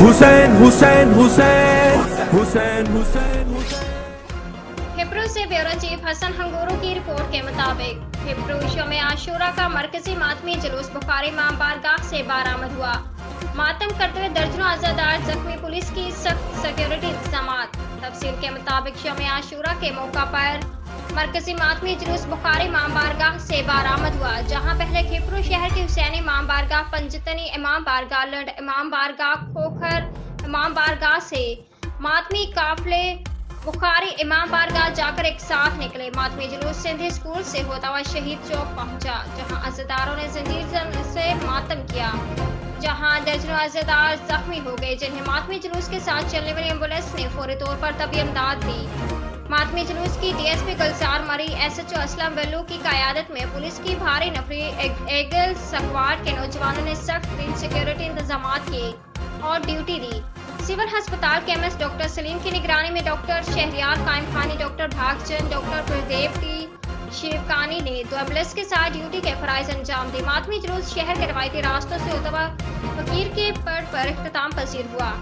Hussain Hussain Hussain Hussain Hussain Hebrew से bureau chief Hasan हंगोरू की report के मुताबिक हिब्रू शौम आशूरा का मरकजी मातमी जुलूस बुखारी इमाम बारगाह से बरामद हुआ। मातम करते हुए दर्जनों अज़ादार जख्मी, पुलिस की सख्त सिक्योरिटी इंतजामात। तफसील के मुताबिक शौम आशूरा के मौका पर मरकजी मातमी जुलूस बुखारी इमाम बारगाह से बरामद हुआ, जहां पहले हिब्रू शहर के हुसैनी इमाम बारगाह, पंजतनी इमाम बारगाह, लंड इमाम बारगाह, खोखर इमाम बारगाह से मातमी काफले बुखारी इमाम बारगाह जाकर एक साथ निकले। मातमी जुलूस सिंधी स्कूल से होता हुआ शहीद चौक पहुंचा, जहां अज़ादारों ने जंजीर से मातम किया, जहां दर्जनों अज़ादार जख्मी हो गए, जिन्हें मातमी जुलूस के साथ चलने वाली एम्बुलेंस ने फौरी तौर पर तबी इमदाद दी। मातमी जुलूस की डीएसपी गुलजार मरी, एसएचओ असलम वल्लू की क़यादत में पुलिस की भारी नफरी एगल स्क्वाड के नौजवानों ने सख्त सिक्योरिटी इंतजामात किए और ड्यूटी दी। सिविल अस्पताल के एमएस डॉक्टर सलीम की निगरानी में doctor Shahryar Qaim Khani, doctor Bhagchand, doctor Gurdev T Shivkani ने 2 एम्बुलेंस के साथ ड्यूटी के फराइज अंजाम दी। मातमी जुलूस शहर के रवायती रास्तों से होता हुआ फकीर के पड़ पर इख्तिताम पसीर हुआ।